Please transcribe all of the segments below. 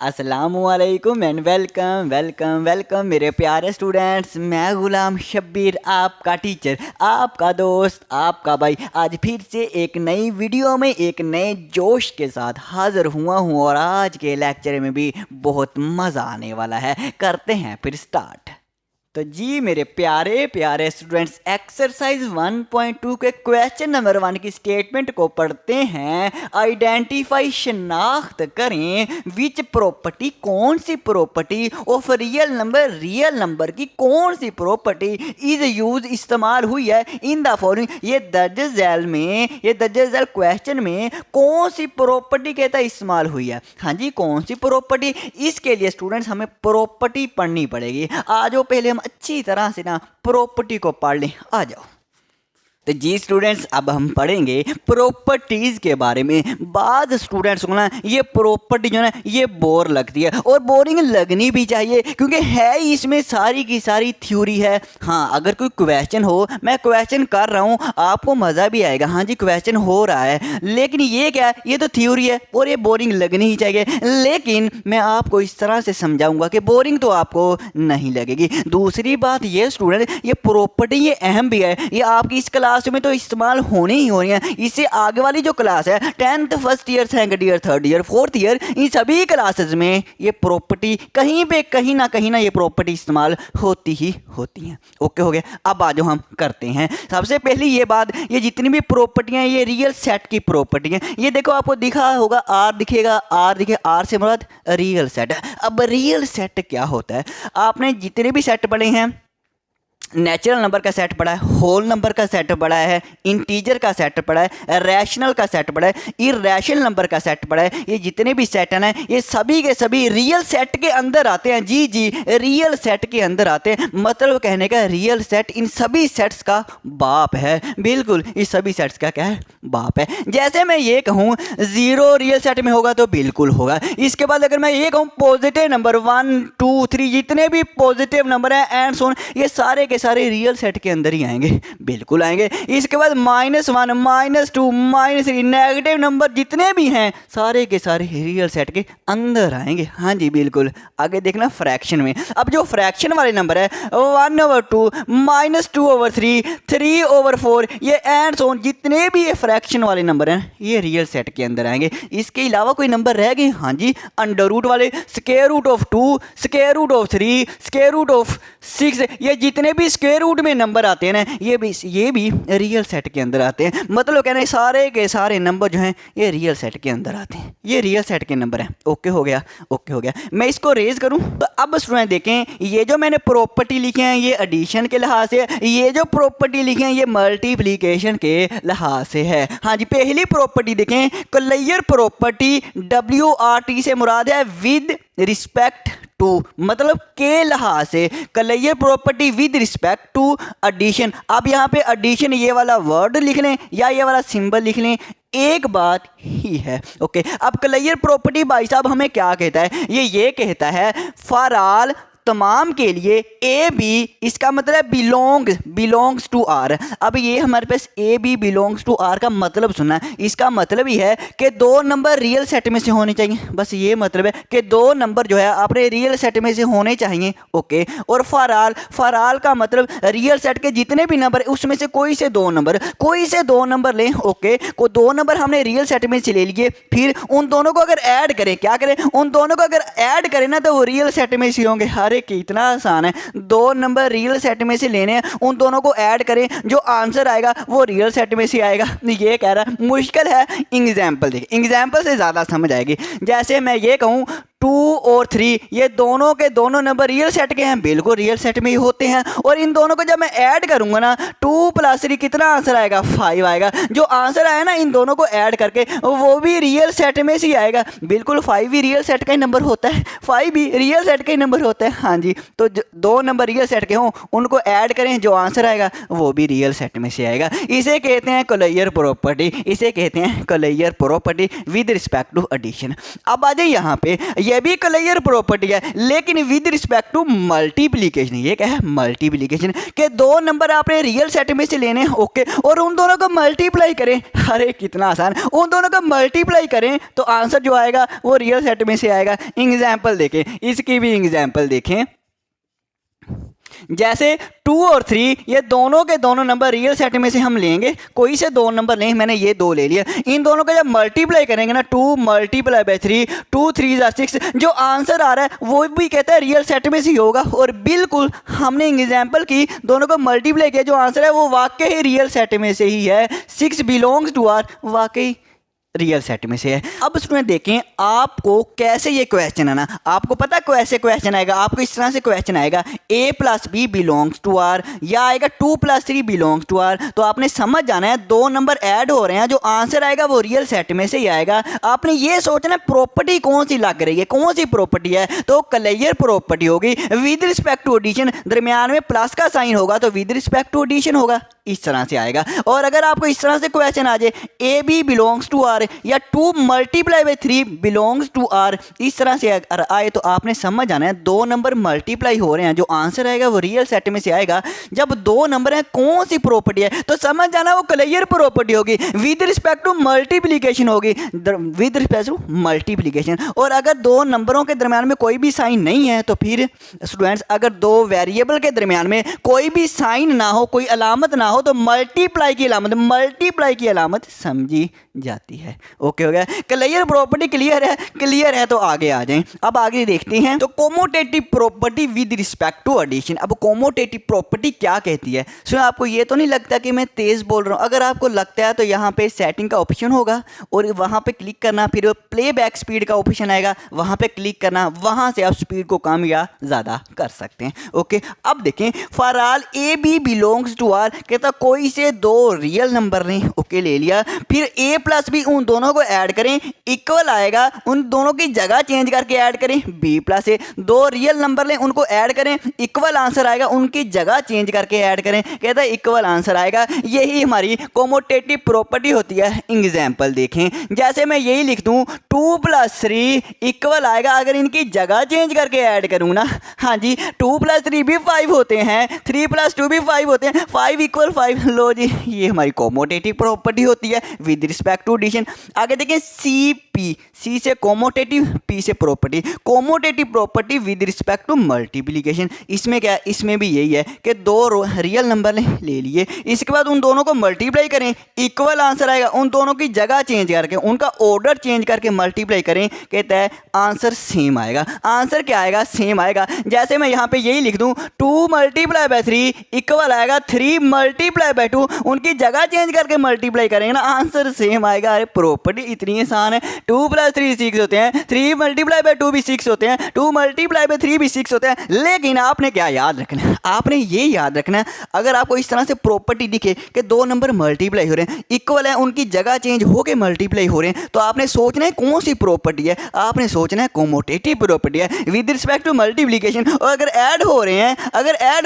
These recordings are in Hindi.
अस्सलामुअलैकुम एंड वेलकम वेलकम वेलकम मेरे प्यारे स्टूडेंट्स। मैं गुलाम शब्बीर, आपका टीचर, आपका दोस्त, आपका भाई आज फिर से एक नई वीडियो में एक नए जोश के साथ हाज़िर हुआ हूँ और आज के लेक्चर में भी बहुत मज़ा आने वाला है। करते हैं फिर स्टार्ट। तो जी मेरे प्यारे प्यारे स्टूडेंट्स, एक्सरसाइज 1.2 के क्वेश्चन नंबर 1 की स्टेटमेंट को पढ़ते हैं। आइडेंटिफाई, शनाख्त करें, विच प्रॉपर्टी, कौन सी प्रॉपर्टी ऑफ रियल नंबर की कौन सी प्रॉपर्टी इज यूज इस्तेमाल हुई है इन द फॉलोइंग। ये दर्ज झैल क्वेश्चन में कौन सी प्रॉपर्टी कहता है इस्तेमाल हुई है। हाँ जी, कौन सी प्रॉपर्टी। इसके लिए स्टूडेंट्स हमें प्रॉपर्टी पढ़नी पड़ेगी। आ जाओ पहले हम अच्छी तरह से ना प्रॉपर्टी को पढ़ लें। आ जाओ। तो जी स्टूडेंट्स, अब हम पढ़ेंगे प्रॉपर्टीज के बारे में। बाद स्टूडेंट्स को ना ये प्रॉपर्टी जो है ये बोर लगती है और बोरिंग लगनी भी चाहिए क्योंकि है इसमें सारी की सारी थ्योरी है। हाँ, अगर कोई क्वेश्चन हो, मैं क्वेश्चन कर रहा हूँ, आपको मज़ा भी आएगा। हाँ जी, क्वेश्चन हो रहा है, लेकिन ये क्या है, ये तो थ्योरी है और ये बोरिंग लगनी ही चाहिए। लेकिन मैं आपको इस तरह से समझाऊंगा कि बोरिंग तो आपको नहीं लगेगी। दूसरी बात ये स्टूडेंट, ये प्रॉपर्टी ये अहम भी है, ये आपकी इस क्लास में तो इस्तेमाल होनी ही होनी है। इससे आगे वाली जो क्लास है 10th first year, second year, third year, fourth year, इन सभी क्लासेस में ये प्रॉपर्टी कहीं पे कहीं ना ये प्रॉपर्टी इस्तेमाल होती ही होती है। ओके हो गया। अब आज हम करते हैं। सबसे पहले ये बात, ये जितनी भी प्रॉपर्टियां ये रियल सेट की प्रॉपर्टी हैं। ये देखो आपको दिखा होगा, आर दिखेगा, आर से मुराद रियल सेट। अब रियल सेट क्या होता है, आपने जितने भी सेट पढ़े हैं, नेचुरल नंबर का सेट पढ़ा है, होल नंबर का सेट पढ़ा है, इंटीजर का सेट पढ़ा है, रैशनल का सेट पढ़ा है, इरैशनल नंबर का सेट पढ़ा है। ये जितने भी सेट हैं ना, ये सभी के सभी रियल सेट के अंदर आते हैं। जी, रियल सेट के अंदर आते हैं। मतलब कहने का रियल सेट इन सभी सेट्स का बाप है। बिल्कुल, इस सभी सेट्स का क्या है, बाप है। जैसे मैं ये कहूँ 0 रियल सेट में होगा तो बिल्कुल होगा। इसके बाद अगर मैं ये कहूँ पॉजिटिव नंबर 1 2 3 जितने भी पॉजिटिव नंबर हैं एंड सोन, ये सारे के सारे रियल सेट के अंदर ही आएंगे, बिल्कुल आएंगे। इसके बाद -1 -2 -3 नेगेटिव नंबर जितने भी हैं सारे के सारे रियल सेट के अंदर आएंगे। हाँ जी बिल्कुल। आगे देखना फ्रैक्शन में। अब जो फ्रैक्शन वाले नंबर है 1/2 -2/3 3/4, ये एंड सो ऑन, जितने भी ये फ्रैक्शन वाले नंबर हैं ये रियल सेट के अंदर आएंगे। इसके अलावा कोई नंबर रह गए, हाँ जी, √, √2, √3, √6, ये जितने भी स्क्वायर रूट में नंबर आते हैं ना, ये भी रियल सेट के अंदर आते हैं। मतलब कहना है सारे के सारे नंबर जो हैं ये रियल सेट के अंदर आते हैं, ये रियल सेट के नंबर हैं। ओके हो गया, ओके हो गया। मैं इसको रेज करूं तो अब स्टूडेंट देखें, ये जो मैंने प्रॉपर्टी लिखे हैं ये एडिशन के लिहाज से, ये जो प्रॉपर्टी लिखे हैं ये मल्टीप्लिकेशन के लिहाज से है। हाँ जी, पहली प्रॉपर्टी देखें, क्लेयर प्रॉपर्टी, WRT से मुराद है विद रिस्पेक्ट टू, मतलब के लिहाज से। Closure property with respect to addition. अब यहाँ पे एडिशन ये वाला वर्ड लिख लें या ये वाला सिंबल लिख लें, एक बात ही है। ओके, अब क्लेयर प्रॉपर्टी भाई साहब हमें क्या कहता है, ये कहता है फॉर ऑल, तमाम के लिए, ए बी, इसका मतलब बिलोंग्स टू आर। अब ये हमारे पास A B belongs to R का मतलब सुना, इसका मतलब ही है कि 2 नंबर रियल सेट में से होने चाहिए। बस ये मतलब है कि 2 नंबर जो है अपने रियल सेट में से होने चाहिए। ओके, और फॉर ऑल का मतलब रियल सेट के जितने भी नंबर उसमें से कोई से 2 नंबर लें। ओके, को 2 नंबर हमने रियल सेट में से ले लिए, फिर उन दोनों को अगर ऐड करें, क्या करें, उन दोनों को अगर ऐड करें ना तो वो रियल सेट में से होंगे। अरे कितना आसान है, 2 नंबर रियल सेट में से लेने हैं, उन दोनों को ऐड करें, जो आंसर आएगा वो रियल सेट में से आएगा। ये कह रहा है मुश्किल है, एग्जाम्पल देखिए, एग्जाम्पल से ज़्यादा समझ आएगी। जैसे मैं ये कहूँ 2 और 3, ये दोनों के दोनों नंबर रियल सेट के हैं, बिल्कुल रियल सेट में ही होते हैं। और इन दोनों को जब मैं ऐड करूंगा ना, 2 + 3 कितना आंसर आएगा, 5 आएगा। जो आंसर आया ना इन दोनों को ऐड करके वो भी रियल सेट में से ही आएगा। बिल्कुल 5 भी रियल सेट का ही नंबर होता है, 5 भी रियल सेट का ही नंबर होता है। हाँ जी, तो 2 नंबर रियल सेट के हों, उनको ऐड करें, जो आंसर आएगा वो भी रियल सेट में से आएगा। इसे कहते हैं क्लेयर प्रॉपर्टी, इसे कहते हैं closure property with respect to addition. अब आ जाए ये भी क्लियर प्रॉपर्टी है, लेकिन विद रिस्पेक्ट टू मल्टीप्लीकेशन। ये क्या है? मल्टीप्लीकेशन के दो नंबर आपने रियल सेट में से लेने हैं, ओके, और उन दोनों को मल्टीप्लाई करें। अरे कितना आसान, उन दोनों को मल्टीप्लाई करें तो आंसर जो आएगा वो रियल सेट में से आएगा। एग्जाम्पल देखें, इसकी भी एग्जाम्पल देखें। जैसे 2 और 3 ये दोनों के दोनों नंबर रियल सेट में से हम लेंगे, कोई से दो नंबर लें, मैंने ये दो ले लिया। इन दोनों का जब मल्टीप्लाई करेंगे ना, 2 मल्टीप्लाई बाय 3, 2 3 6, जो आंसर आ रहा है वो भी कहता है रियल सेट में से ही होगा। और बिल्कुल हमने एग्जाम्पल की, दोनों को मल्टीप्लाई किया, जो आंसर है वो वाकई ही रियल सेट में से ही है। 6 बिलोंग्स टू आर, वाकई रियल सेट में से है। अब स्टूडेंट देखें आपको कैसे ये क्वेश्चन आना। आपको पता है कैसे क्वेश्चन आएगा? आपको इस तरह से क्वेश्चन आएगा, a plus b belongs to R, या आएगा 2 प्लस 3 बिलोंग्स टू आर। तो आपने समझ जाना है दो नंबर ऐड हो रहे हैं, जो आंसर आएगा वो रियल सेट में से ही आएगा। आपने ये सोचना है प्रॉपर्टी कौन सी लग रही है, कौन सी प्रॉपर्टी है, तो क्लियर प्रॉपर्टी होगी। विद रिस्पेक्ट टू एडिशन, दरमियान में प्लस का साइन होगा तो विद रिस्पेक्ट टू एडिशन होगा, इस तरह से आएगा। और अगर आपको इस तरह से क्वेश्चन आ जाए, a B belongs to R या 2 multiply by 3 belongs to R, इस तरह से आए तो आपने समझ जाना है दो नंबर मल्टीप्लाई हो रहे हैं, जो आंसर आएगा वो रियल सेट में से आएगा। जब दो नंबर हैं कौन सी प्रॉपर्टी है, तो समझ जाना वो क्लियर प्रॉपर्टी होगी, विद रिस्पेक्ट टू मल्टीप्लीकेशन होगी, विद रिस्पेक्ट टू मल्टीप्लीकेशन। और अगर दो नंबरों के दरमियान में कोई भी साइन नहीं है तो फिर स्टूडेंट्स, अगर दो वेरिएबल के दरमियान में कोई भी साइन ना हो, कोई अलामत ना हो, तो मल्टीप्लाई की अलामत समझी जाती है। ओके हो गया? क्लियर प्रॉपर्टी क्लियर है? क्लियर है तो आगे आ जाएं। अब आगे देखते हैं, तो commutative property with respect to addition. अब कोमोटेटिव प्रॉपर्टी क्या कहती है? सो आपको ये तो नहीं लगता कि मैं तेज बोल रहा हूं? अगर आपको लगता है तो यहाँ पे सेटिंग का ऑप्शन होगा और वहां पे क्लिक करना, फिर प्लेबैक स्पीड का ऑप्शन आएगा, वहां पे क्लिक करना, वहां से आप स्पीड को कम या ज्यादा कर सकते हैं। ओके, अब देखें, for all a B belongs to R, कहता कोई से दो रियल नंबर लें, ओके ले लिया, फिर a प्लस बी उन दोनों को ऐड करें, इक्वल आएगा, उन दोनों की जगह चेंज करके ऐड करें, b प्लस ए, दो रियल नंबर लें उनको ऐड करें, इक्वल आंसर आएगा, उनकी जगह चेंज करके ऐड करें, कहता है इक्वल आंसर आएगा। यही हमारी कोमोटेटिव प्रॉपर्टी होती है। एग्जाम्पल देखें, जैसे मैं यही लिख दूं 2 प्लस 3 इक्वल आएगा, अगर इनकी जगह चेंज करके ऐड करूँ ना, हाँ जी, 2 प्लस 3 भी 5 होते हैं, 3 प्लस 2 भी 5 होते हैं, 5 इक्वल 5। लो जी, ये हमारी कोमोटेटिव प्रॉपर्टी होती है विद रिस्पेक्ट टू एडिशन। आगे देखें, सी पी, सी से कोमोटेटिव, पी से property. Commutative property with respect to multiplication, इसमें क्या है? इसमें भी यही है कि दो रियल नंबर ले लिए, इसके बाद उन दोनों को मल्टीप्लाई करें, इक्वल आंसर आएगा, उन दोनों की जगह चेंज करके, उनका ऑर्डर चेंज करके मल्टीप्लाई करें, कहता है आंसर सेम आएगा। आंसर क्या आएगा? सेम आएगा। जैसे मैं यहाँ पे यही लिख दूं 2 मल्टीप्लाई बाय 3 इक्वल आएगा 3 मल्टीप्लाई बाय 2, उनकी जगह चेंज करके मल्टीप्लाई करेंगे ना, आंसर सेम आएगा। अरे प्रॉपर्टी इतनी आसान है, 2 प्लस 3 6 होते हैं, 3 मल्टीप्लाई बाय 2 भी 6 होते हैं, 2 मल्टीप्लाई बाय 3 भी 6 होते हैं। लेकिन आपने क्या याद रखना है? आपने ये याद रखना है, अगर आपको इस तरह से प्रॉपर्टी दिखे कि दो नंबर मल्टीप्लाई हो रहे हैं, इक्वल है, उनकी जगह चेंज होके मल्टीप्लाई हो रहे हैं, तो आपने सोचना है कौन सी प्रॉपर्टी है? आपने सोचना है कोमोटेटिव प्रॉपर्टी है विद रिस्पेक्ट टू मल्टीप्लिकेशन। और अगर ऐड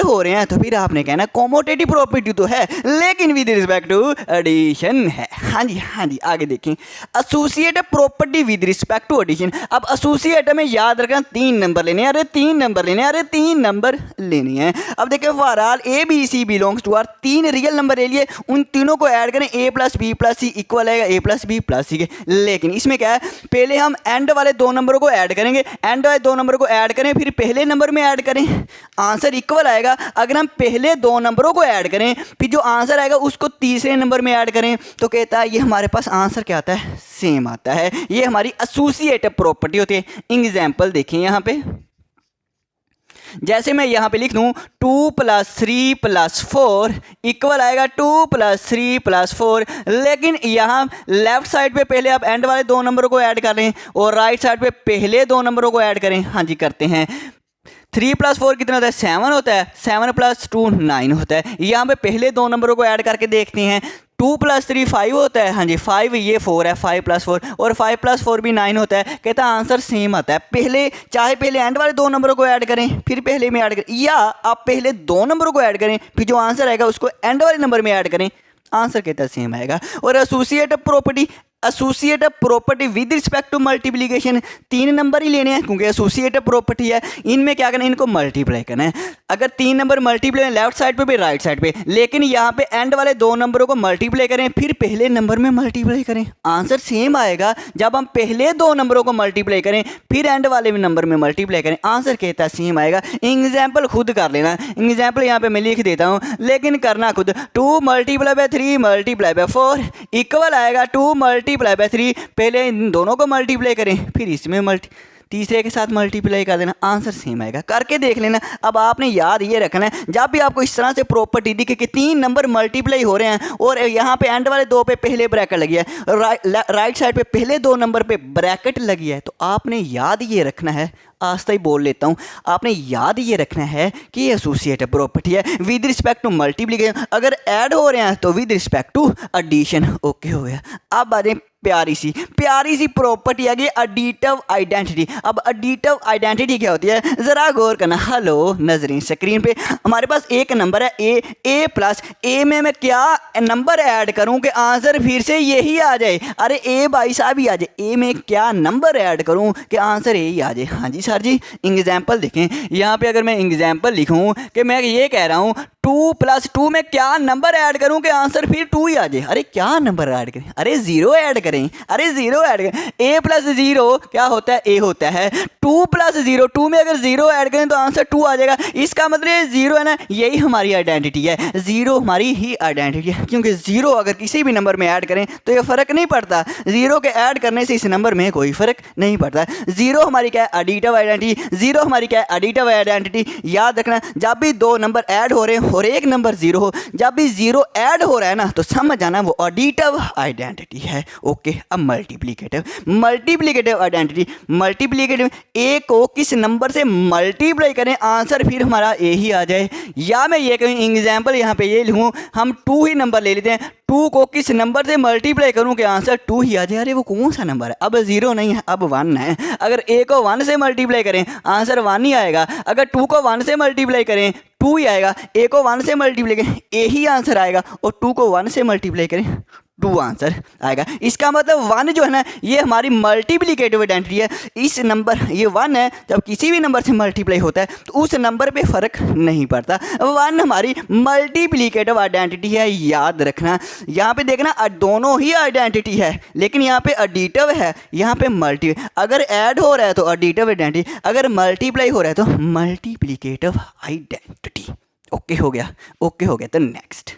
हो रहे हैं तो फिर आपने कहना कोमोटेटिव प्रॉपर्टी तो है, लेकिन विद रिस्पेक्ट टू एडिशन है। हाँ जी, आगे देखें, associate property with respect to addition. अब एसोसिएट में याद रखना 3 नंबर लेने हैं, अरे 3 नंबर लेने हैं। अब देखिए, for all a b c belongs to R, 3 real number ले लिए, उन तीनों को ऐड करें, a plus b plus c equal आएगा a plus b plus c के। लेकिन इसमें क्या है? पहले हम एंड वाले दो नंबरों को ऐड करेंगे, एंड वाले दो नंबर को ऐड करें, फिर पहले नंबर में ऐड करें, आंसर इक्वल आएगा। अगर हम पहले दो नंबरों को ऐड करें, फिर जो आंसर आएगा उसको तीसरे नंबर में ऐड करें, तो कहता है ये हमारे पास आंसर क्या आता है? सेम आता है। ये हमारी एसोसिएटिव प्रॉपर्टी होती है। एग्जाम्पल देखिए यहाँ पे, जैसे मैं यहाँ पे लिख दूँ 2 प्लस 3 प्लस 4 इक्वल आएगा 2 प्लस 3 प्लस 4, लेकिन यहाँ लेफ्ट साइड पे पहले आप एंड वाले दो नंबरों को ऐड कर लें और राइट साइड पे पहले दो नंबरों को ऐड करें। हाँ जी, करते हैं। 3 प्लस 4 कितना होता है? 7 होता है, 7 प्लस 2 9 होता है। यहाँ पे पहले दो नंबरों को ऐड करके देखते हैं, 2 प्लस 3 5 होता है, हाँ जी 5, ये 4 है, 5 प्लस 4, और 5 प्लस 4 भी 9 होता है। कहता है आंसर सेम आता है। चाहे पहले एंड वाले दो नंबरों को ऐड करें, फिर पहले में ऐड करें, या आप पहले दो नंबरों को ऐड करें, फिर जो आंसर आएगा उसको एंड वाले नंबर में ऐड करें, आंसर कहता है सेम आएगा। और associative property associative property with respect to multiplication, 3 number ही लेने हैं क्योंकि एसोसिएटिव प्रॉपर्टी है। इनमें क्या करना है, इनको मल्टीप्लाई करना है। अगर 3 नंबर मल्टीप्लाई लेफ्ट साइड पे भी राइट साइड पे, लेकिन यहाँ पे एंड वाले 2 नंबरों को मल्टीप्लाई करें फिर पहले नंबर में मल्टीप्लाई करें, आंसर सेम आएगा। जब हम पहले 2 नंबरों को मल्टीप्लाई करें फिर एंड वाले नंबर में मल्टीप्लाई करें, आंसर कहता है सेम आएगा। एग्जाम्पल खुद कर लेना, एग्जाम्पल यहाँ पे मैं लिख देता हूँ, लेकिन करना खुद। 2 multiply by 3 multiply by 4 equal आएगा 2 मल्टीप्लाई बाय 3। पहले इन दोनों को मल्टीप्लाई करें फिर इसमें तीसरे के साथ मल्टीप्लाई कर देना, आंसर सेम आएगा। करके देख लेना। अब आपने याद ये रखना है, जब भी आपको इस तरह से प्रॉपर्टी दिखे कि 3 नंबर मल्टीप्लाई हो रहे हैं और यहाँ पे एंड वाले 2 पे पहले ब्रैकेट लगी है, राइट साइड पे पहले 2 नंबर पे ब्रैकेट लगी है, तो आपने याद ये रखना है, आस्ता ही बोल लेता हूँ, आपने याद ये रखना है कि ये एसोसिएटिव प्रॉपर्टी है विद रिस्पेक्ट टू मल्टीप्लिकेशन। अगर ऐड हो रहे हैं तो with respect to addition. Okay हो गया। अब आ जाए प्यारी सी प्रॉपर्टी आ गई एडिटिव आइडेंटिटी। अब एडिटिव आइडेंटिटी क्या होती है, ज़रा गौर करना। हेलो नजरीन, स्क्रीन पे हमारे पास एक नंबर है ए प्लस ए में मैं क्या नंबर ऐड करूं कि आंसर फिर से यही आ जाए। अरे ए भाई साहब ही आ जाए, ए में क्या नंबर ऐड करूं कि आंसर यही आ जाए। हाँ जी सर जी, एग्जाम्पल देखें यहाँ पे। अगर मैं एग्जाम्पल लिखूं कि मैं ये कह रहा हूँ 2 + 2 में क्या नंबर ऐड करूं कि आंसर फिर 2 ही आ जाए। अरे क्या नंबर ऐड करें, अरे 0 ऐड करें, अरे 0 ऐड करें। a + 0 क्या होता है, a होता है। 2 + 0, 2 में अगर 0 ऐड करें तो आंसर 2 आ जाएगा। इसका मतलब 0 है ना, यही हमारी आइडेंटिटी है। 0 हमारी ही आइडेंटिटी है, क्योंकि 0 अगर किसी भी नंबर में ऐड करें तो ये फ़र्क नहीं पड़ता। 0 के ऐड करने से इस नंबर में कोई फ़र्क नहीं पड़ता। 0 हमारी क्या है, एडिटिव आइडेंटिटी। 0 हमारी क्या है, एडिटिव आइडेंटिटी। याद रखना, जब भी 2 नंबर ऐड हो रहे हैं और एक नंबर 0 हो, जब भी 0 ऐड हो रहा है ना, तो समझ जाना वो एडिटिव आइडेंटिटी है। ओके। अब मल्टीप्लिकेटिव आइडेंटिटी। मल्टीप्लिकेटिव, ए को किस नंबर से मल्टीप्लाई करें आंसर फिर हमारा ए ही आ जाए। या मैं ये कहूँ, एग्जाम्पल यहाँ पे ये लिखूँ, हम 2 ही नंबर ले लेते हैं। 2 को किस नंबर से मल्टीप्लाई करूँ कि आंसर 2 ही आ जाए। अरे वो कौन सा नंबर है, अब 0 नहीं है, अब 1 है। अगर ए को 1 से मल्टीप्लाई करें आंसर 1 ही आएगा। अगर 2 को 1 से मल्टीप्लाई करें 2 ही आएगा। ए को 1 से मल्टीप्लाई करें ए ही आंसर आएगा, और 2 को 1 से मल्टीप्लाई करें 2 आंसर आएगा। इसका मतलब 1 जो है ना, ये हमारी मल्टीप्लिकेटिव आइडेंटिटी है। इस नंबर, ये 1 है, जब किसी भी नंबर से मल्टीप्लाई होता है तो उस नंबर पे फ़र्क नहीं पड़ता। 1 हमारी मल्टीप्लिकेटिव आइडेंटिटी है, याद रखना। यहाँ पे देखना, दोनों ही आइडेंटिटी है, लेकिन यहाँ पे एडिटिव है, यहाँ पे मल्टी। अगर ऐड हो रहा है तो एडिटिव आइडेंटिटी, अगर मल्टीप्लाई हो रहा है तो मल्टीप्लिकेटिव आइडेंटिटी। ओके हो गया, ओके हो गया। तो नेक्स्ट,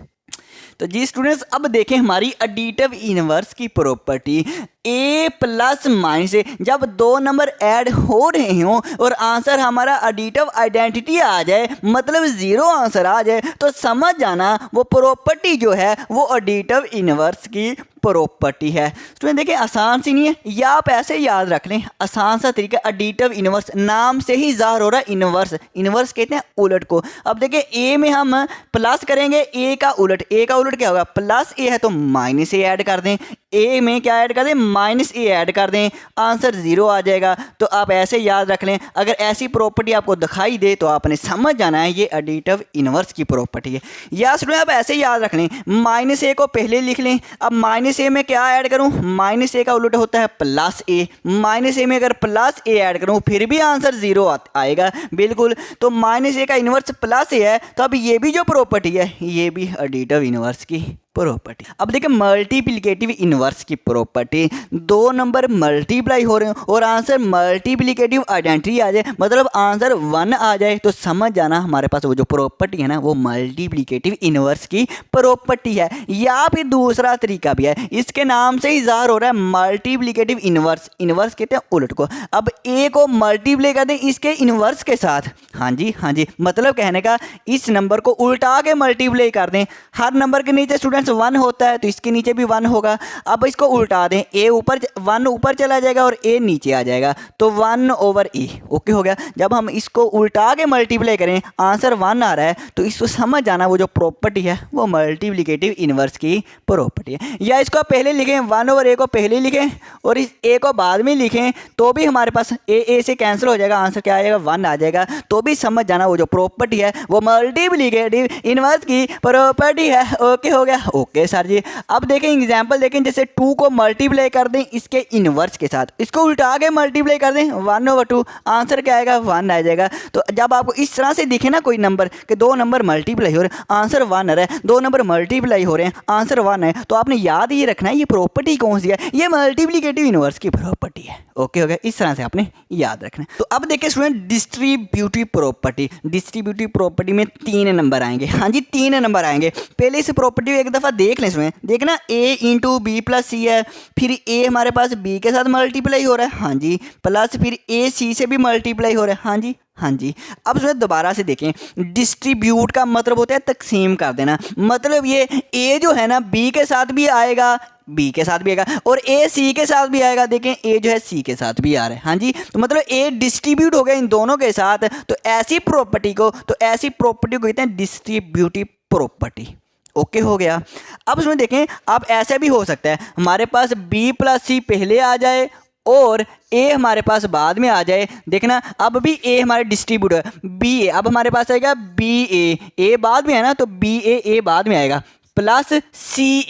तो जी स्टूडेंट्स, अब देखें हमारी एडिटिव इनवर्स की प्रॉपर्टी। a + -, जब 2 नंबर ऐड हो रहे हों और आंसर हमारा एडिटिव आइडेंटिटी आ जाए, मतलब 0 आंसर आ जाए, तो समझ जाना वो प्रॉपर्टी जो है वो एडिटिव इनवर्स की प्रॉपर्टी है। स्टूडेंट देखिए, आसान सी नहीं है, या आप ऐसे याद रख लें, आसान सा तरीका। एडिटिव इनवर्स, नाम से ही ज़ाहिर हो रहा है इनवर्स। इनवर्स कहते हैं उलट को। अब देखिए, a में हम प्लस करेंगे, a का उलट क्या होगा, +a है तो -a ऐड कर दें। a में क्या ऐड कर दें, -a ऐड कर दें, आंसर 0 आ जाएगा। तो आप ऐसे याद रख लें, अगर ऐसी प्रॉपर्टी आपको दिखाई दे तो आपने समझ जाना है ये एडिटिव इनवर्स की प्रॉपर्टी है। या स्टूडेंट आप ऐसे याद रख लें, -a को पहले लिख लें। अब -a में क्या ऐड करूं, -a का उलट होता है +a। -a में अगर +a ऐड करूं फिर भी आंसर 0 आएगा, बिल्कुल। तो -a का इनवर्स +a है, तो अब ये भी जो प्रॉपर्टी है ये भी एडिटिव इनवर्स की प्रॉपर्टी। अब देखिए, मल्टीप्लिकेटिव इनवर्स की प्रॉपर्टी, 2 नंबर मल्टीप्लाई हो रहे हैं और आंसर मल्टीप्लिकेटिव आइडेंटिटी आ जाए, मतलब आंसर 1 आ जाए, तो समझ जाना हमारे पास वो जो प्रॉपर्टी है ना वो मल्टीप्लिकेटिव इनवर्स की प्रॉपर्टी है। या फिर दूसरा तरीका भी है, इसके नाम से ही ज़ाहिर हो रहा है मल्टीप्लिकेटिव इनवर्स। इनवर्स कहते हैं उलट को। अब a को मल्टीप्लाई कर दें इसके इनवर्स के साथ। हाँ जी, मतलब कहने का, इस नंबर को उल्टा के मल्टीप्लाई कर दें। हर नंबर के नीचे स्टूडेंट 1 होता है तो इसके नीचे भी 1 होगा। अब इसको उल्टा दें, a ऊपर 1 ऊपर चला जाएगा और a नीचे आ जाएगा, तो 1/a। ओके हो गया। जब हम इसको उल्टा के मल्टीप्लाई करें आंसर 1 आ रहा है, तो इसको समझ जाना वो जो प्रॉपर्टी है वो मल्टीप्लिकेटिव इनवर्स की प्रॉपर्टी है। या इसको पहले लिखें, 1/a को पहले लिखें और इस a को बाद में लिखें, तो भी हमारे पास a से कैंसिल हो जाएगा, आंसर क्या आएगा, 1 आ जाएगा। तो भी समझ जाना, वो जो प्रॉपर्टी है वो मल्टीप्लिकेटिव इनवर्स की प्रॉपर्टी है। ओके हो गया, ओके सर जी। अब देखें एग्जाम्पल देखें, जैसे 2 को मल्टीप्लाई कर दें इसके इनवर्स के साथ, इसको उल्टा के मल्टीप्लाई कर दें 1/2, आंसर क्या आएगा 1 आ जाएगा। तो जब आपको इस तरह से दिखे ना कोई नंबर कि 2 नंबर मल्टीप्लाई हो रहे हैं आंसर 1 आ रहा है, 2 नंबर मल्टीप्लाई हो रहे हैं आंसर 1 है, तो आपने याद ये रखना है ये प्रॉपर्टी कौन सी है, ये मल्टीप्लिकेटिव इनवर्स की प्रॉपर्टी है। ओके हो गया, इस तरह से आपने याद रखना है। तो अब देखिए student distributive property, distributive property में 3 नंबर आएंगे। हाँ जी 3 नंबर आएंगे। पहले इस प्रॉपर्टी को एक दफ़ा देख लें, इसमें देखना a इंटू बी प्लस सी है, फिर a हमारे पास b के साथ मल्टीप्लाई हो रहा है, हाँ जी, प्लस फिर a c से भी मल्टीप्लाई हो रहा है, हाँ जी हाँ जी। अब उसमें दोबारा से देखें, डिस्ट्रीब्यूट का मतलब होता है तकसीम कर देना, मतलब ये a जो है ना b के साथ भी आएगा, b के साथ भी आएगा, और a c के साथ भी आएगा। देखें a जो है c के साथ भी आ रहा है, हाँ जी, तो मतलब a डिस्ट्रीब्यूट हो गया इन दोनों के साथ, तो ऐसी प्रॉपर्टी को कहते हैं डिस्ट्रीब्यूटिव प्रॉपर्टी। ओके हो गया। अब उसमें देखें, अब ऐसा भी हो सकता है हमारे पास b प्लस सी पहले आ जाए और a हमारे पास बाद में आ जाए। देखना अब भी a हमारे डिस्ट्रीब्यूट है, बी ए अब हमारे पास आएगा a बाद में है ना, तो a बाद में आएगा, प्लस सी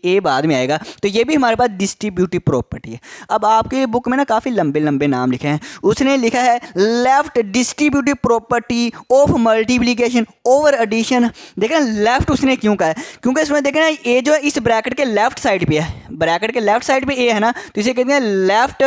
ए बाद में आएगा, तो ये भी हमारे पास डिस्ट्रीब्यूटिव प्रॉपर्टी है। अब आपके बुक में ना काफ़ी लंबे लंबे नाम लिखे हैं, उसने लिखा है left distributive property of multiplication over addition. देखना लेफ्ट उसने क्यों कहा है, क्योंकि इसमें देखना ए जो है इस ब्रैकेट के लेफ्ट साइड पे है, ब्रैकेट के लेफ्ट साइड पे ए है ना, तो इसे कहते हैं left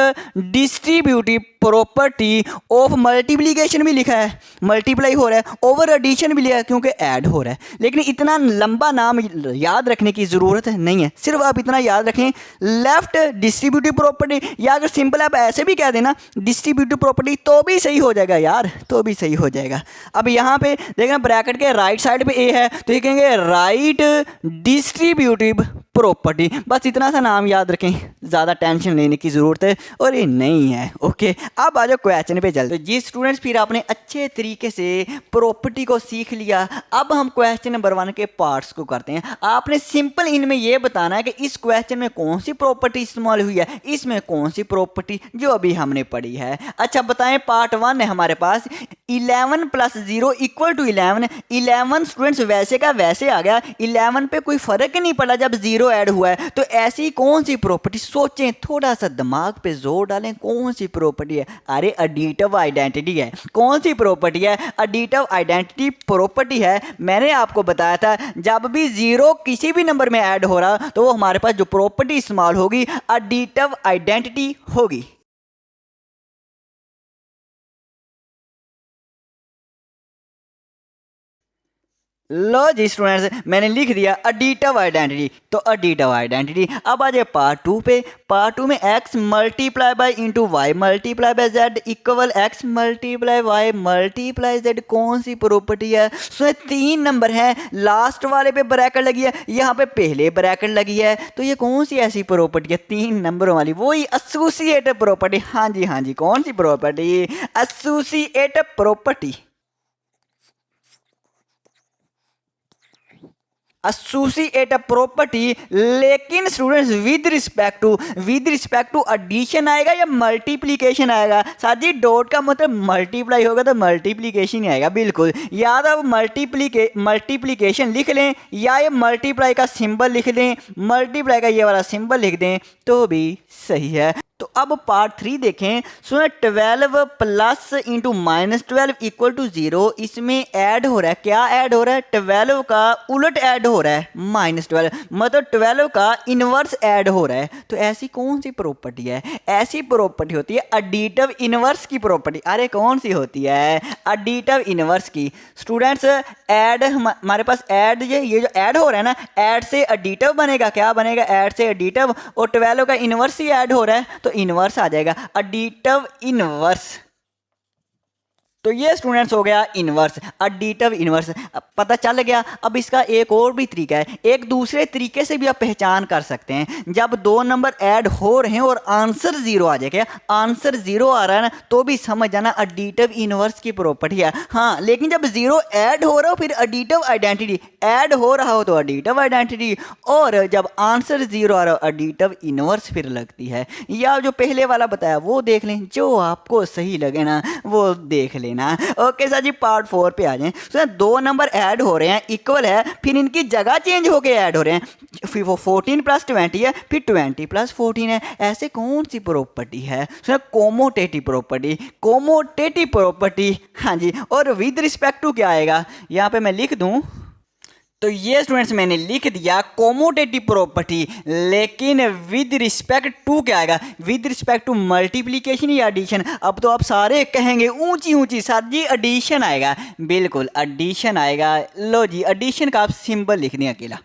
distributive property of multiplication भी लिखा है, मल्टीप्लाई हो रहा है, ओवर एडिशन भी लिखा है क्योंकि ऐड हो रहा है। लेकिन इतना लंबा नाम याद रखने की ज़रूरत नहीं है, सिर्फ आप इतना याद रखें लेफ्ट डिस्ट्रीब्यूटिव प्रॉपर्टी, या अगर सिंपल आप ऐसे भी कह देना डिस्ट्रीब्यूटिव प्रॉपर्टी तो भी सही हो जाएगा यार, तो भी सही हो जाएगा। अब यहाँ पे देखना ब्रैकेट के राइट साइड पे ए है, तो ये कहेंगे राइट डिस्ट्रीब्यूटिव प्रॉपर्टी, बस इतना सा नाम याद रखें, ज़्यादा टेंशन लेने की ज़रूरत है और ये नहीं है। ओके, अब आ जाओ क्वेश्चन पे चलते। जी स्टूडेंट्स, फिर आपने अच्छे तरीके से प्रॉपर्टी को सीख लिया, अब हम क्वेश्चन नंबर 1 के पार्ट्स को करते हैं। आपने सिंपल इनमें ये बताना है कि इस क्वेश्चन में कौन सी प्रॉपर्टी इस्तेमाल हुई है, इसमें कौन सी प्रॉपर्टी जो अभी हमने पढ़ी है। अच्छा बताएं, पार्ट 1 है हमारे पास 11 + 0 = 11। 11 स्टूडेंट्स वैसे का वैसे आ गया, 11 पे कोई फ़र्क ही नहीं पड़ा जब 0 ऐड हुआ है, तो ऐसी कौन सी प्रॉपर्टी, सोचें थोड़ा सा दिमाग पे जोर डालें, कौन सी प्रॉपर्टी है। अरे एडिटिव आइडेंटिटी है। कौन सी प्रॉपर्टी है? एडिटिव आइडेंटिटी प्रॉपर्टी है। मैंने आपको बताया था जब भी 0 किसी भी नंबर में ऐड हो रहा तो वो हमारे पास जो प्रॉपर्टी इस्तेमाल होगी एडिटिव आइडेंटिटी होगी। लो जी स्टूडेंट्स, मैंने लिख दिया एडिटिव आइडेंटिटी, तो एडिटिव आइडेंटिटी। अब आ जाए पार्ट 2 पे। पार्ट 2 में x multiply by into y multiply by z equal x multiply y multiply z कौन सी प्रॉपर्टी है? उसमें 3 नंबर है, लास्ट वाले पे ब्रैकेट लगी है, यहाँ पे पहले ब्रैकेट लगी है, तो ये कौन सी ऐसी प्रॉपर्टी है 3 नंबरों वाली? वही एसोसिएटिव प्रॉपर्टी। हाँ जी, कौन सी property? Associative property. Associative property, लेकिन students with respect to addition आएगा या मल्टीप्लिकेशन आएगा? साथ ही डॉट का मतलब मल्टीप्लाई होगा तो मल्टीप्लिकेशन ही आएगा, बिल्कुल। या तो मल्टीप्लिकेशन लिख लें या ये मल्टीप्लाई का सिंबल लिख दें, मल्टीप्लाई का ये वाला सिंबल लिख दें तो भी सही है। तो अब पार्ट 3 देखें। सुनो 12 प्लस इंटू -12 इक्वल टू 0, इसमें ऐड हो रहा है, क्या ऐड हो रहा है? 12 का उलट ऐड हो रहा है, -12, मतलब 12 का इनवर्स ऐड हो रहा है। तो ऐसी कौन सी प्रॉपर्टी है? ऐसी प्रॉपर्टी होती है एडिटिव इनवर्स की प्रॉपर्टी। अरे कौन सी होती है? एडिटिव इनवर्स की। स्टूडेंट्स ऐड हमारे पास ऐड, ये जो ऐड हो रहा है ना, ऐड से एडिटिव बनेगा, क्या बनेगा? ऐड से एडिटिव, और 12 का इनवर्स ही ऐड हो रहा है तो इनवर्स आ जाएगा, एडिटिव इनवर्स। तो ये स्टूडेंट्स हो गया इन्वर्स, एडिटिव इन्वर्स। पता चल गया। अब इसका एक और भी तरीका है, एक दूसरे तरीके से भी आप पहचान कर सकते हैं। जब दो नंबर ऐड हो रहे हैं और आंसर जीरो आ जाए, क्या आंसर जीरो आ रहा है ना, तो भी समझ जाना एडिटिव इन्वर्स की प्रॉपर्टी है। हाँ, लेकिन जब जीरो ऐड हो रहा हो फिर एडिटिव आइडेंटिटी, ऐड हो रहा हो तो एडिटिव आइडेंटिटी, और जब आंसर जीरो आ रहा हो एडिटिव इन्वर्स फिर लगती है। या जो पहले वाला बताया वो देख लें, जो आपको सही लगे ना वो देख लें ना। ओके सर जी, पार्ट 4 पे आ जाएं। सर दो नंबर ऐड हो रहे हैं, इक्वल है, फिर इनकी जगह चेंज होके ऐड हो रहे हैं। फिर वो 14 प्लस 20 है, फिर 20 प्लस 14 है। ऐसे कौन सी प्रॉपर्टी है? Sir commutative property, commutative property. हाँ जी, और विद रिस्पेक्ट टू क्या आएगा यहाँ पे मैं लिख दूं, तो ये स्टूडेंट्स मैंने लिख दिया कोमोटेटिव प्रॉपर्टी, लेकिन विद रिस्पेक्ट टू क्या आएगा? विद रिस्पेक्ट टू मल्टीप्लिकेशन या एडिशन। अब तो आप सारे कहेंगे ऊंची ऊंची, सर जी एडिशन आएगा। बिल्कुल एडिशन आएगा। लो जी, एडिशन का आप सिंबल लिख दें अकेला।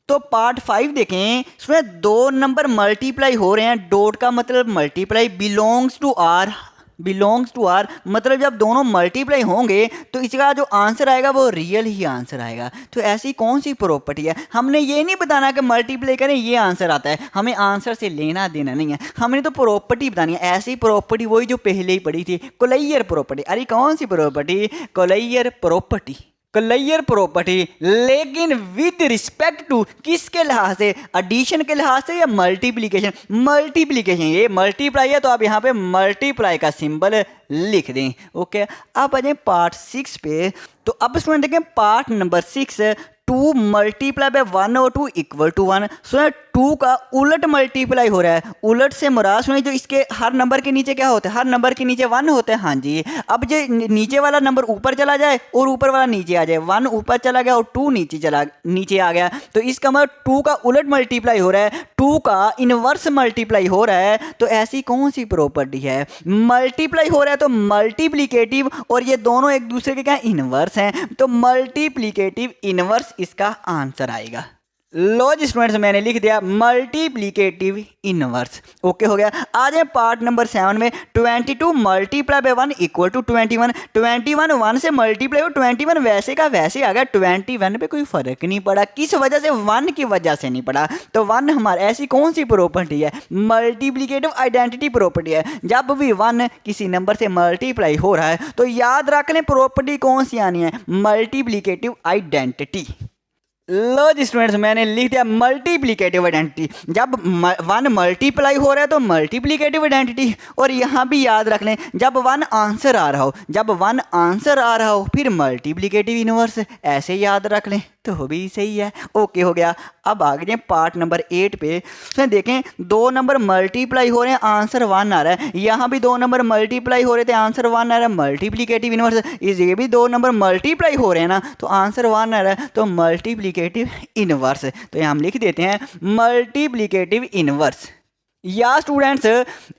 तो पार्ट 5 देखें, इसमें दो नंबर मल्टीप्लाई हो रहे हैं, डॉट का मतलब multiply, belongs to R, belongs to R मतलब जब दोनों मल्टीप्लाई होंगे तो इसका जो आंसर आएगा वो रियल ही आंसर आएगा। तो ऐसी कौन सी प्रॉपर्टी है? हमने ये नहीं बताना कि मल्टीप्लाई करें ये आंसर आता है, हमें आंसर से लेना देना नहीं है, हमने तो प्रॉपर्टी बतानी है। ऐसी प्रॉपर्टी वही जो पहले ही पढ़ी थी, कोलेयर प्रॉपर्टी। अरे कौन सी प्रॉपर्टी? कोलेयर प्रॉपर्टी, क्लियर प्रॉपर्टी, लेकिन विद रिस्पेक्ट टू किसके लिहाज से? एडिशन के लिहाज से या मल्टीप्लिकेशन? मल्टीप्लिकेशन। ये मल्टीप्लाई है तो आप यहाँ पे मल्टीप्लाई का सिंबल लिख दें। ओके, अब आ जाए पार्ट 6 पे। तो अब स्टूडेंट देखें पार्ट नंबर 6, 2 मल्टीप्लाई बाय 1 और 2 इक्वल टू 1। सुना 2 का उलट मल्टीप्लाई हो रहा है। उलट से मुराद सुनिए, जो इसके हर नंबर के नीचे क्या होता है? हर नंबर के नीचे 1 होता है। हाँ जी, अब जो नीचे वाला नंबर ऊपर चला जाए और ऊपर वाला नीचे आ जाए, 1 ऊपर चला गया और 2 नीचे आ गया, तो इसका मतलब 2 का उलट मल्टीप्लाई हो रहा है, 2 का इनवर्स मल्टीप्लाई हो रहा है। तो ऐसी कौन सी प्रॉपर्टी है? मल्टीप्लाई हो रहा है तो मल्टीप्लिकेटिव, और ये दोनों एक दूसरे के क्या इनवर्स हैं, तो मल्टीप्लिकेटिव इनवर्स इसका आंसर आएगा। लो जी स्टूडेंट्स, मैंने लिख दिया मल्टीप्लिकेटिव इनवर्स। ओके हो गया। आ जाए पार्ट नंबर 7 में। 22 मल्टीप्लाई बाय 1 इक्वल टू 21। 21 1 से मल्टीप्लाई हो, 21 वैसे का वैसे आ गया, 21 पे कोई फर्क नहीं पड़ा। किस वजह से? 1 की वजह से नहीं पड़ा। तो 1 हमारे ऐसी कौन सी प्रॉपर्टी है? मल्टीप्लिकेटिव आइडेंटिटी प्रॉपर्टी है। जब भी 1 किसी नंबर से मल्टीप्लाई हो रहा है तो याद रख लें प्रॉपर्टी कौन सी आनी है? Multiplicative identity. लो जी स्टूडेंट्स, मैंने लिख दिया मल्टीप्लिकेटिव आइडेंटिटी। जब 1 मल्टीप्लाई हो रहा है तो मल्टीप्लिकेटिव आइडेंटिटी, और यहाँ भी याद रख लें जब 1 आंसर आ रहा हो, जब 1 आंसर आ रहा हो फिर मल्टीप्लिकेटिव इनवर्स, ऐसे याद रख लें तो भी सही है। ओके हो गया। अब आ गए पार्ट नंबर 8 पे। उसमें देखें दो नंबर मल्टीप्लाई हो रहे हैं, आंसर 1 आ रहा है। यहाँ भी दो नंबर मल्टीप्लाई हो रहे थे, आंसर 1 आ रहा है, मल्टीप्लिकेटिव इनवर्स। ये भी दो नंबर मल्टीप्लाई हो रहे हैं ना, तो आंसर 1 आ रहा है, तो मल्टीप्लिकेटिव इनवर्स। तो यहाँ हम लिख देते हैं मल्टीप्लिकेटिव इनवर्स। या स्टूडेंट्स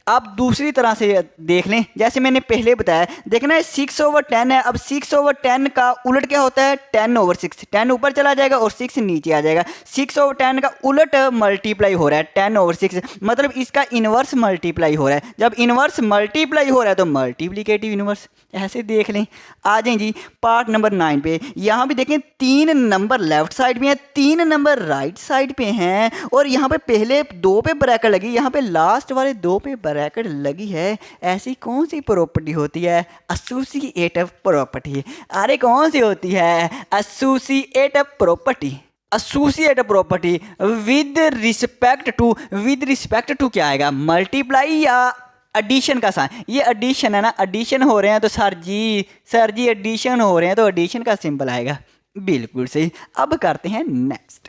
आप दूसरी तरह से देख लें, जैसे मैंने पहले बताया, देखना है 6/10 है। अब 6/10 का उलट क्या होता है? 10/6। 10 ऊपर चला जाएगा और 6 नीचे आ जाएगा। 6/10 का उलट मल्टीप्लाई हो रहा है 10/6, मतलब इसका इनवर्स मल्टीप्लाई हो रहा है। जब इनवर्स मल्टीप्लाई हो रहा है तो मल्टीप्लिकेटिव इनवर्स। ऐसे देख लें। आ जाएं जी पार्ट नंबर 9 पे। यहाँ भी देखें 3 नंबर लेफ्ट साइड में है, 3 नंबर राइट साइड पे हैं, और यहाँ पे पहले 2 पे ब्रैकेट लगी, यहाँ पे लास्ट वाले 2 पे ब्रैकेट लगी है। ऐसी कौन सी प्रॉपर्टी होती है? Associative property. अरे कौन सी होती है? Associative property. Associative property with respect to, with respect to क्या आएगा? मल्टीप्लाई या एडिशन का साइन। ये एडिशन है ना, एडिशन हो रहे हैं तो सर जी एडिशन हो रहे हैं तो एडिशन का सिंबल आएगा। बिल्कुल सही। अब करते हैं नेक्स्ट।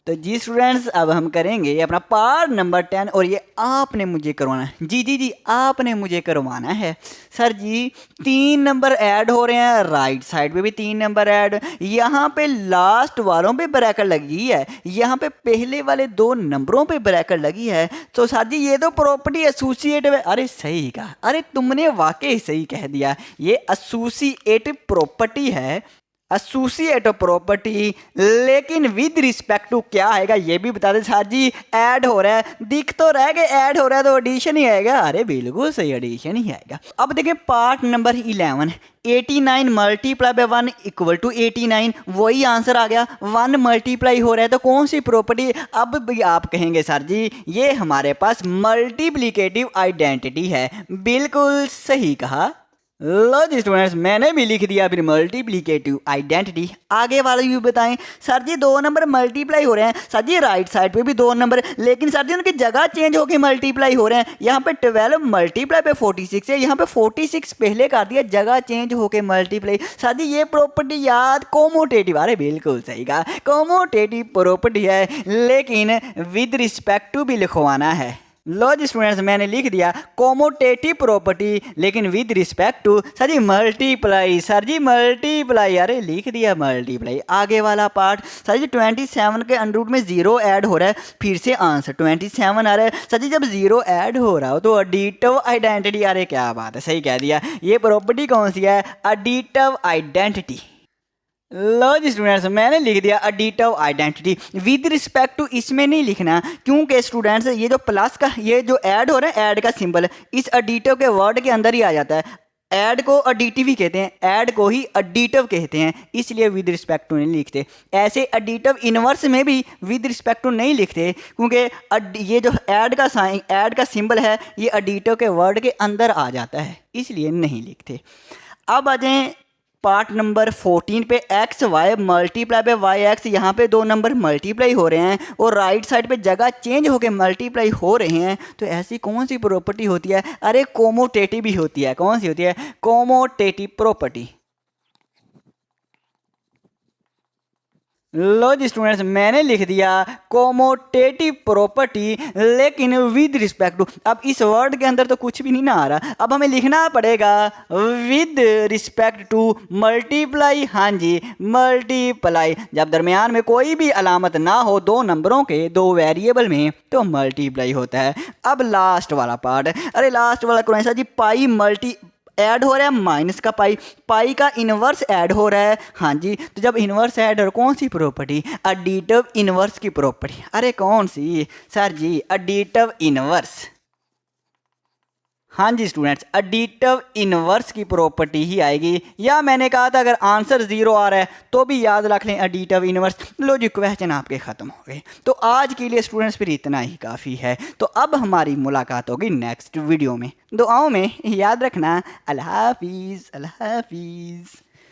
तो जी स्टूडेंट्स, अब हम करेंगे अपना पार्ट नंबर 10, और ये आपने मुझे करवाना है। जी आपने मुझे करवाना है। सर जी 3 नंबर ऐड हो रहे हैं, राइट साइड पे भी 3 नंबर ऐड, यहाँ पे लास्ट वालों पे ब्रैकेट लगी है, यहाँ पे पहले वाले 2 नंबरों पे ब्रैकेट लगी है। तो सर जी ये तो प्रॉपर्टी एसोसिएटिव है। अरे सही कहा, अरे तुमने वाकई सही कह दिया, ये एसोसिएटिव प्रॉपर्टी है। एसोसिएट प्रॉपर्टी, लेकिन विद रिस्पेक्ट टू क्या आएगा ये भी बता दे सर जी। ऐड हो रहा है, दिख तो रहा है कि ऐड हो रहा है तो एडिशन ही आएगा। अरे बिल्कुल सही, एडिशन ही आएगा। अब देखिए part number 11, 89 multiply by 1 equal to 89, वही आंसर आ गया। 1 मल्टीप्लाई हो रहा है तो कौन सी प्रॉपर्टी। अब भी आप कहेंगे सर जी ये हमारे पास मल्टीप्लिकेटिव आइडेंटिटी है। बिल्कुल सही कहा। लो जी स्टूडेंट्स, मैंने भी लिख दिया फिर मल्टीप्लिकेटिव आइडेंटिटी। आगे वाले भी बताएं सर जी 2 नंबर मल्टीप्लाई हो रहे हैं। सर जी राइट साइड पे भी 2 नंबर, लेकिन सर जी उनकी जगह चेंज होकर मल्टीप्लाई हो रहे हैं। यहाँ पे 12 मल्टीप्लाई पे 46 है, यहाँ पे 46 पहले कर दिया, जगह चेंज होकर मल्टीप्लाई। सर जी ये प्रॉपर्टी याद कोमोटेटिव। अरे बिल्कुल सही कहा, कोमोटेटिव प्रॉपर्टी है, लेकिन विद रिस्पेक्ट टू भी लिखवाना है। लो जी स्टूडेंट्स, मैंने लिख दिया कोमोटेटिव प्रॉपर्टी, लेकिन with respect to sir ji multiply. Sir ji multiply, अरे लिख दिया मल्टीप्लाई। आगे वाला पार्ट सर जी 27 के अंडर में 0 ऐड हो रहा है, फिर से आंसर 27 आ रहा है। सर जी जब 0 ऐड हो रहा हो तो एडिटिव आइडेंटिटी। अरे क्या बात है, सही कह दिया। ये प्रॉपर्टी कौन सी है, एडिटिव आइडेंटिटी। लो जी स्टूडेंट्स, मैंने लिख दिया additive identity. With respect to इसमें नहीं लिखना, क्योंकि स्टूडेंट्स ये जो प्लस का ये जो ऐड हो रहा है, ऐड का सिंबल इस एडिटिव के वर्ड के अंदर ही आ जाता है। ऐड को एडिटिव ही कहते हैं, ऐड को ही एडिटिव कहते हैं, इसलिए विद रिस्पेक्ट टू नहीं लिखते। ऐसे एडिटिव इनवर्स में भी विद रिस्पेक्ट टू नहीं लिखते, क्योंकि ये जो ऐड का साइन, ऐड का सिंबल है, ये एडिटिव के वर्ड के अंदर आ जाता है, इसलिए नहीं लिखते। अब आ जाएं पार्ट नंबर 14 पे x y multiply by y x. यहाँ पे 2 नंबर मल्टीप्लाई हो रहे हैं और राइट साइड पे जगह चेंज होके मल्टीप्लाई हो रहे हैं, तो ऐसी कौन सी प्रॉपर्टी होती है। अरे कोमोटेटिव भी होती है। कौन सी होती है, कोमोटेटिव प्रॉपर्टी। लो जी स्टूडेंट्स, मैंने लिख दिया कोमोटेटिव प्रॉपर्टी, लेकिन विद रिस्पेक्ट टू। अब इस वर्ड के अंदर तो कुछ भी नहीं ना आ रहा, अब हमें लिखना पड़ेगा विद रिस्पेक्ट टू मल्टीप्लाई। हाँ जी मल्टीप्लाई, जब दरमियान में कोई भी अलामत ना हो 2 नंबरों के, 2 वेरिएबल में, तो मल्टीप्लाई होता है। अब लास्ट वाला पार्ट, अरे लास्ट वाला कौन सा जी, पाई मल्टी ऐड हो रहा है माइनस का पाई, पाई का इनवर्स ऐड हो रहा है। हाँ जी, तो जब इनवर्स ऐड हो, कौन सी प्रॉपर्टी, एडिटिव इनवर्स की प्रॉपर्टी। अरे कौन सी सर जी, एडिटिव इनवर्स। हाँ जी स्टूडेंट्स, एडिटिव इनवर्स की प्रॉपर्टी ही आएगी। या मैंने कहा था अगर आंसर 0 आ रहा है तो भी याद रख लें एडिटिव इनवर्स। लो जी क्वेश्चन आपके ख़त्म हो गए। तो आज के लिए स्टूडेंट्स फिर इतना ही काफ़ी है। तो अब हमारी मुलाकात होगी नेक्स्ट वीडियो में। दुआओं में याद रखना। अल्लाह हाफिज़, अल्लाह हाफिज़।